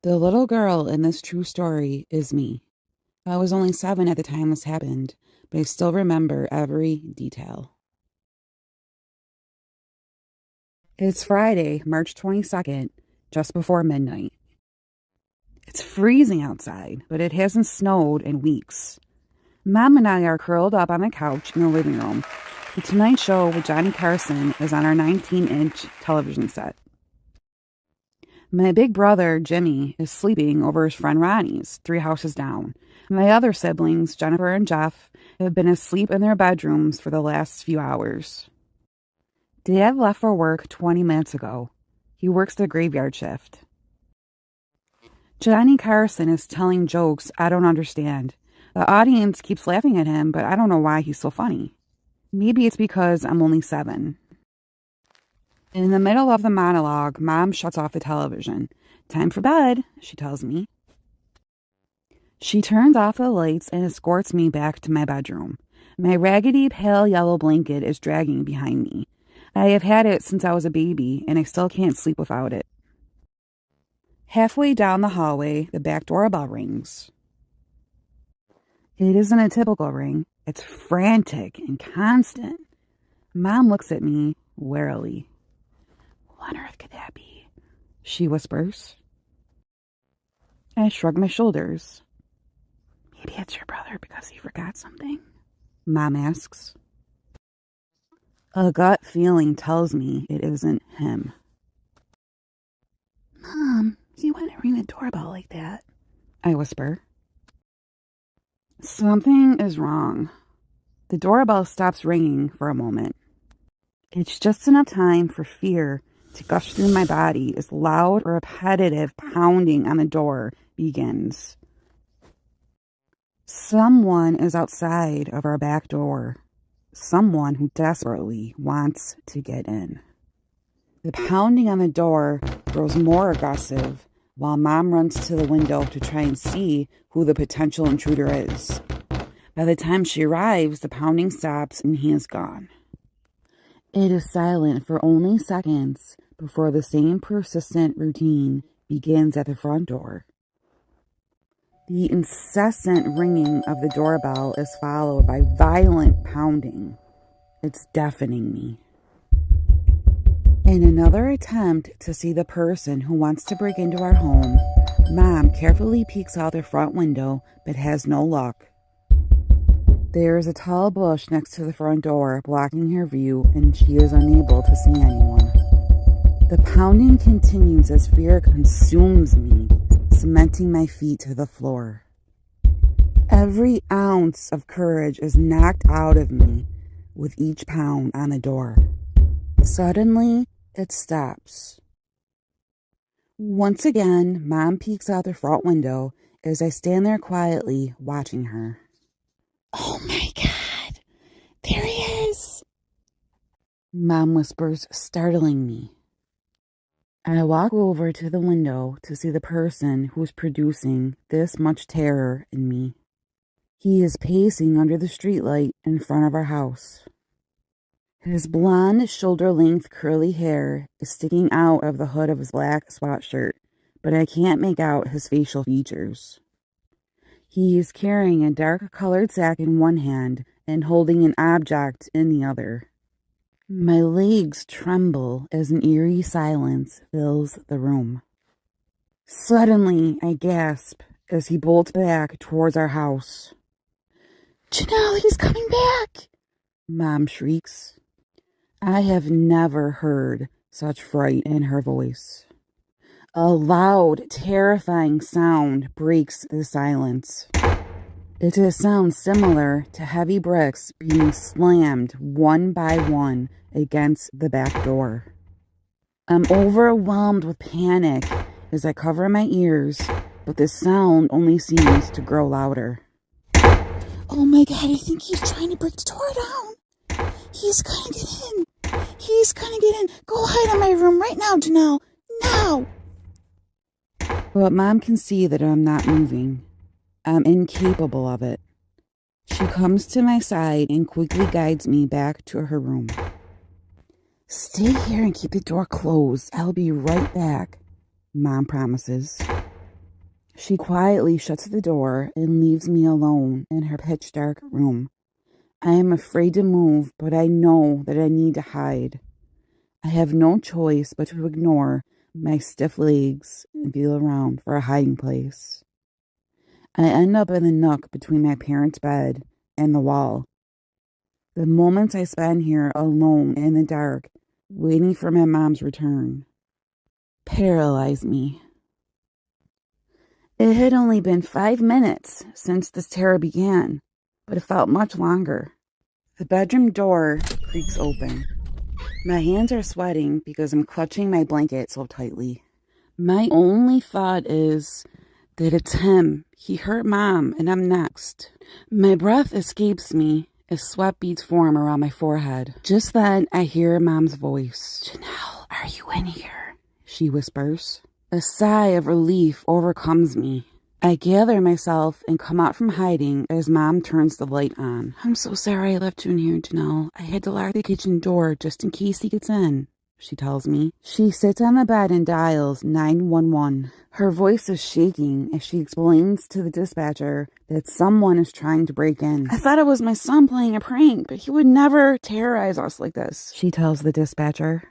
The little girl in this true story is me. I was only 7 at the time this happened, but I still remember every detail. It's Friday, March 22nd, just before midnight. It's freezing outside, but it hasn't snowed in weeks. Mom and I are curled up on the couch in the living room. The Tonight Show with Johnny Carson is on our 19-inch television set. My big brother, Jimmy, is sleeping over his friend Ronnie's, 3 houses down. My other siblings, Jennifer and Jeff, have been asleep in their bedrooms for the last few hours. Dad left for work 20 minutes ago. He works the graveyard shift. Johnny Carson is telling jokes I don't understand. The audience keeps laughing at him, but I don't know why he's so funny. Maybe it's because I'm only 7. In the middle of the monologue, Mom shuts off the television. "Time for bed," she tells me. She turns off the lights and escorts me back to my bedroom. My raggedy, pale yellow blanket is dragging behind me. I have had it since I was a baby, and I still can't sleep without it. Halfway down the hallway, the back doorbell rings. It isn't a typical ring. It's frantic and constant. Mom looks at me warily. "What on earth could that be?" she whispers. I shrug my shoulders. "Maybe it's your brother because he forgot something," Mom asks. A gut feeling tells me it isn't him. "Mom, you wouldn't ring the doorbell like that," I whisper. Something is wrong. The doorbell stops ringing for a moment. It's just enough time for fear to gush through my body as loud, repetitive pounding on the door begins. Someone is outside of our back door. Someone who desperately wants to get in. The pounding on the door grows more aggressive while Mom runs to the window to try and see who the potential intruder is. By the time she arrives, the pounding stops and he is gone. It is silent for only seconds before the same persistent routine begins at the front door. The incessant ringing of the doorbell is followed by violent pounding. It's deafening me. In another attempt to see the person who wants to break into our home, Mom carefully peeks out the front window but has no luck. There is a tall bush next to the front door blocking her view, and she is unable to see anyone. The pounding continues as fear consumes me, cementing my feet to the floor. Every ounce of courage is knocked out of me with each pound on the door. Suddenly, it stops. Once again, Mom peeks out the front window as I stand there quietly watching her. "Oh my God, there he is," Mom whispers, startling me. I walk over to the window to see the person who's producing this much terror in me. He is pacing under the streetlight in front of our house. His blonde, shoulder-length curly hair is sticking out of the hood of his black sweatshirt, but I can't make out his facial features. He is carrying a dark-colored sack in one hand and holding an object in the other. My legs tremble as an eerie silence fills the room. Suddenly, I gasp as he bolts back towards our house. "Janelle, he's coming back!" Mom shrieks. I have never heard such fright in her voice. A loud, terrifying sound breaks the silence. It's a sound similar to heavy bricks being slammed one by one against the back door. I'm overwhelmed with panic as I cover my ears, but the sound only seems to grow louder. "Oh my God, I think he's trying to break the door down. He's gonna get in. He's gonna get in. Go hide in my room right now, Janelle. Now!" But Mom can see that I'm not moving. I'm incapable of it. She comes to my side and quickly guides me back to her room. "Stay here and keep the door closed. I'll be right back," Mom promises. She quietly shuts the door and leaves me alone in her pitch-dark room. I am afraid to move, but I know that I need to hide. I have no choice but to ignore my stiff legs and feel around for a hiding place. I end up in the nook between my parents' bed and the wall. The moments I spend here alone in the dark, waiting for my mom's return, paralyze me. It had only been 5 minutes since this terror began, but it felt much longer. The bedroom door creaks open. My hands are sweating because I'm clutching my blanket so tightly. My only thought is that it's him. He hurt Mom, and I'm next. My breath escapes me as sweat beads form around my forehead. Just then, I hear Mom's voice. "Janelle, are you in here?" she whispers. A sigh of relief overcomes me. I gather myself and come out from hiding as Mom turns the light on. "I'm so sorry I left you in here, Janelle. I had to lock the kitchen door just in case he gets in," she tells me. She sits on the bed and dials 911. Her voice is shaking as she explains to the dispatcher that someone is trying to break in. "I thought it was my son playing a prank, but he would never terrorize us like this," she tells the dispatcher.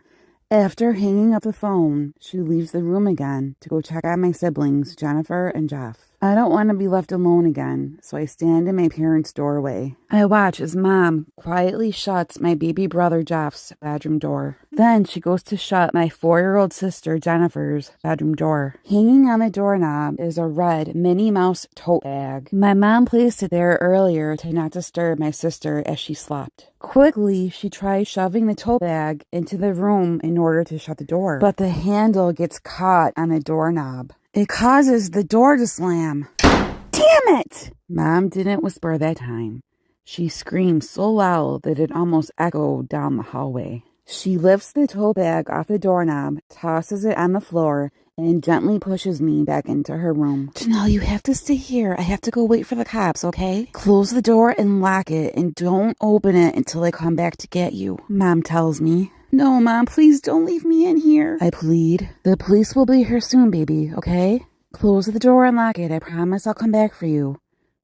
After hanging up the phone, she leaves the room again to go check on my siblings, Jennifer and Jeff. I don't want to be left alone again, so I stand in my parents' doorway. I watch as Mom quietly shuts my baby brother Jeff's bedroom door. Then she goes to shut my 4-year-old sister Jennifer's bedroom door. Hanging on the doorknob is a red Minnie Mouse tote bag. My mom placed it there earlier to not disturb my sister as she slept. Quickly, she tries shoving the tote bag into the room in order to shut the door, but the handle gets caught on the doorknob. It causes the door to slam. "Damn it!" Mom didn't whisper that time. She screamed so loud that it almost echoed down the hallway. She lifts the tote bag off the doorknob, tosses it on the floor, and gently pushes me back into her room. "Janelle, you have to stay here. I have to go wait for the cops, okay? Close the door and lock it, and don't open it until I come back to get you," Mom tells me. "No, Mom, please don't leave me in here," I plead. "The police will be here soon, baby, okay? Close the door and lock it. I promise I'll come back for you,"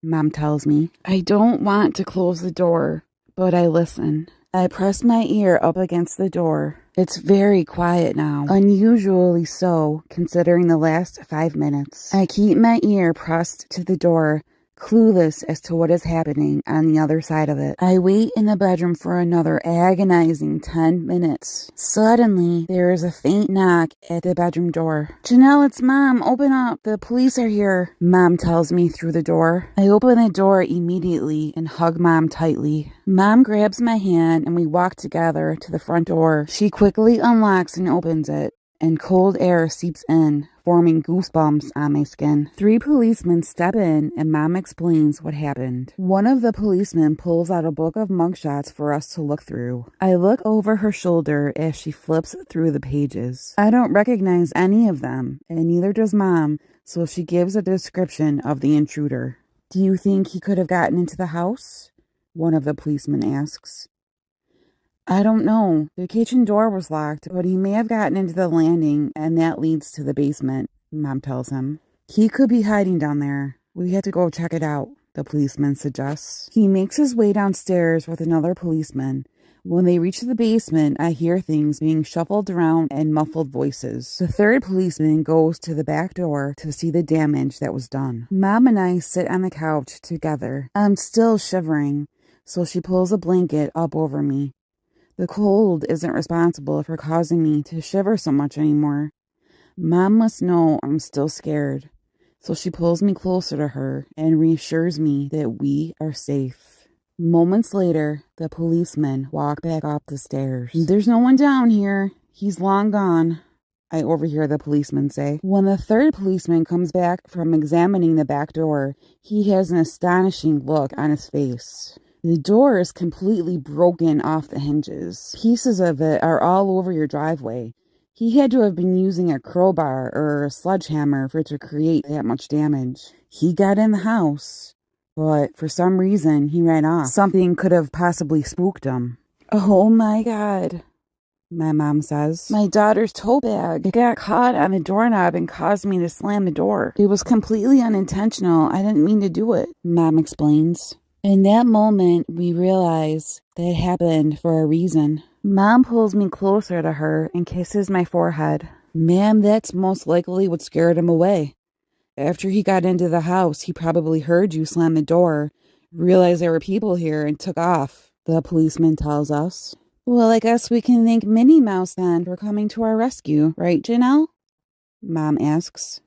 Mom tells me. I don't want to close the door, but I listen. I press my ear up against the door. It's very quiet now, unusually so, considering the last 5 minutes. I keep my ear pressed to the door, clueless as to what is happening on the other side of it. I wait in the bedroom for another agonizing 10 minutes. Suddenly, there is a faint knock at the bedroom door. "Janelle, it's Mom. Open up. The police are here," Mom tells me through the door. I open the door immediately and hug Mom tightly. Mom grabs my hand and we walk together to the front door. She quickly unlocks and opens it, and cold air seeps in, forming goosebumps on my skin. 3 policemen step in and Mom explains what happened. One of the policemen pulls out a book of mugshots for us to look through. I look over her shoulder as she flips through the pages. I don't recognize any of them, and neither does Mom, so she gives a description of the intruder. "Do you think he could have gotten into the house?" one of the policemen asks. "I don't know. The kitchen door was locked, but he may have gotten into the landing, and that leads to the basement," Mom tells him. "He could be hiding down there. We have to go check it out," the policeman suggests. He makes his way downstairs with another policeman. When they reach the basement, I hear things being shuffled around and muffled voices. The 3rd policeman goes to the back door to see the damage that was done. Mom and I sit on the couch together. I'm still shivering, so she pulls a blanket up over me. The cold isn't responsible for causing me to shiver so much anymore. Mom must know I'm still scared, so she pulls me closer to her and reassures me that we are safe. Moments later, the policemen walk back up the stairs. "There's no one down here. He's long gone," I overhear the policeman say. When the 3rd policeman comes back from examining the back door, he has an astonishing look on his face. The door is completely broken off the hinges. Pieces of it are all over your driveway. He had to have been using a crowbar or a sledgehammer for it to create that much damage. He got in the house, but for some reason he ran off. Something could have possibly spooked him. "Oh my God." my mom says. My daughter's toe bag. It got caught on the doorknob and caused me to slam the door. It was completely unintentional. I didn't mean to do it, Mom explains. In that moment, we realize that it happened for a reason. Mom pulls me closer to her and kisses my forehead. Ma'am, that's most likely what scared him away. After he got into the house, he probably heard you slam the door, realized there were people here, and took off, the policeman tells us. Well, I guess we can thank Minnie Mouse then for coming to our rescue, right, Janelle? Mom asks.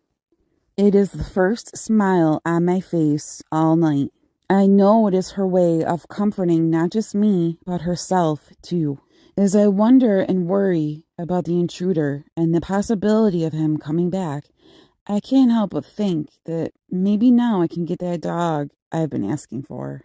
It is the first smile on my face all night. I know it is her way of comforting not just me, but herself, too. As I wonder and worry about the intruder and the possibility of him coming back, I can't help but think that maybe now I can get that dog I've been asking for.